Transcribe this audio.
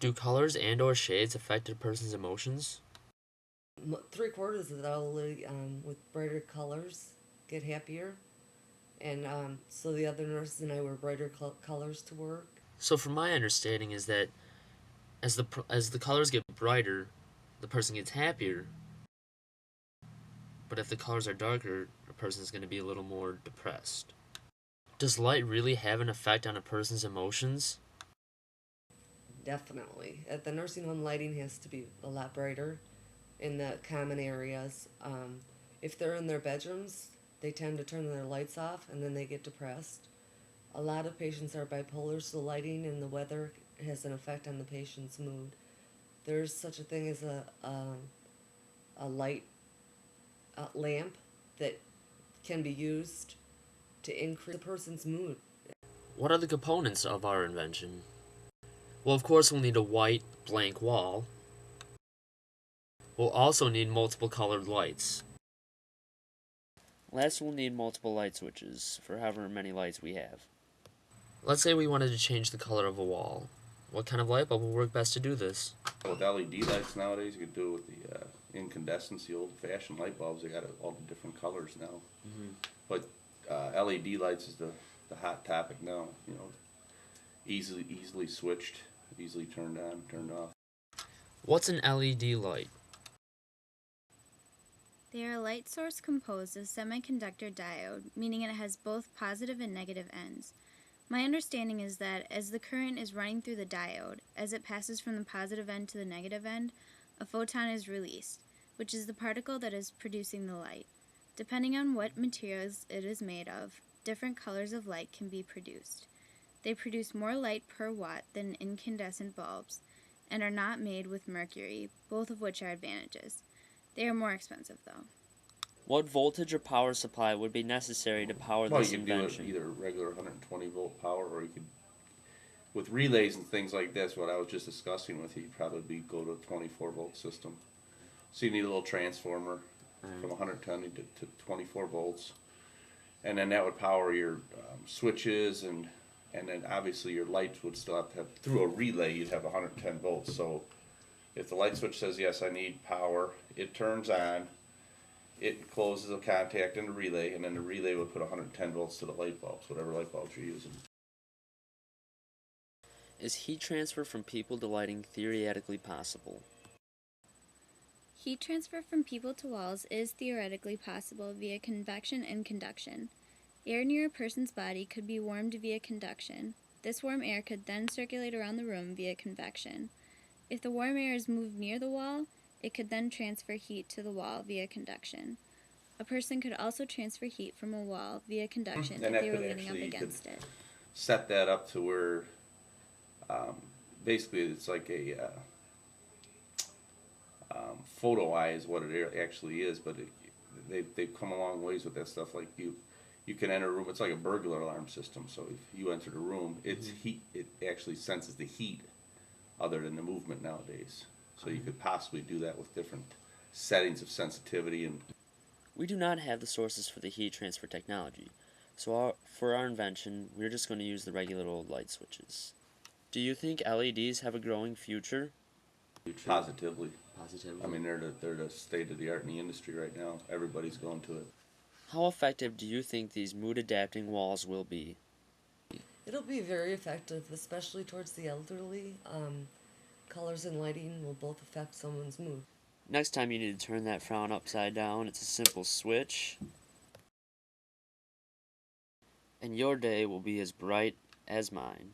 Do colors and or shades affect a person's emotions? 3/4 of the elderly with brighter colors get happier, and so the other nurses and I wear brighter colors to work. So from my understanding is that as the colors get brighter, the person gets happier, but if the colors are darker, a person is going to be a little more depressed. Does light really have an effect on a person's emotions? Definitely. At the nursing home, lighting has to be a lot brighter in the common areas. If they're in their bedrooms, they tend to turn their lights off and then they get depressed. A lot of patients are bipolar, so lighting and the weather has an effect on the patient's mood. There's such a thing as a light lamp that can be used to increase a person's mood. What are the components of our invention? Well, of course, we'll need a white, blank wall. We'll also need multiple colored lights. Last, we'll need multiple light switches for however many lights we have. Let's say we wanted to change the color of a wall. What kind of light bulb will work best to do this? With LED lights nowadays, you could do it with the incandescents, the old-fashioned light bulbs. They got all the different colors now. But LED lights is the hot topic now. You know, easily switched, easily turned on, turned off. What's an LED light? They are a light source composed of semiconductor diode, meaning it has both positive and negative ends. My understanding is that as the current is running through the diode, as it passes from the positive end to the negative end, a photon is released, which is the particle that is producing the light. Depending on what materials it is made of, different colors of light can be produced. They produce more light per watt than incandescent bulbs, and are not made with mercury, both of which are advantages. They are more expensive, though. What voltage or power supply would be necessary to power Well, this you could do it invention? either regular 120 volt power, or you could, with relays and things like this, what I was just discussing with you, you'd probably go to a 24 volt system. So you need a little transformer from 110 to 24 volts, and then that would power your switches, and then obviously your lights would still have to have, through a relay, you'd have 110 volts. So if the light switch says, yes, I need power, it turns on, it closes a contact in the relay, and then the relay would put 110 volts to the light bulbs, whatever light bulbs you're using. Is heat transfer from people to lighting theoretically possible? Heat transfer from people to walls is theoretically possible via convection and conduction. Air near a person's body could be warmed via conduction. This warm air could then circulate around the room via convection. If the warm air is moved near the wall, it could then transfer heat to the wall via conduction. A person could also transfer heat from a wall via conduction And if that they were could leaning up actually, against it. set that up to where basically it's like a photo eye is what it actually is, but they've come a long ways with that stuff. Like you can enter a room, it's like a burglar alarm system. So if you enter the room, it's heat, it actually senses the heat other than the movement nowadays. So you could possibly do that with different settings of sensitivity. And We do not have the sources for the heat transfer technology, so for our invention, we're just going to use the regular old light switches. Do you think LEDs have a growing future? positively, Positively. I mean, they're the state of the art in the industry right now. Everybody's going to it. How effective do you think these mood-adapting walls will be? It'll be very effective, especially towards the elderly. Colors and lighting will both affect someone's mood. Next time you need to turn that frown upside down, it's a simple switch, and your day will be as bright as mine.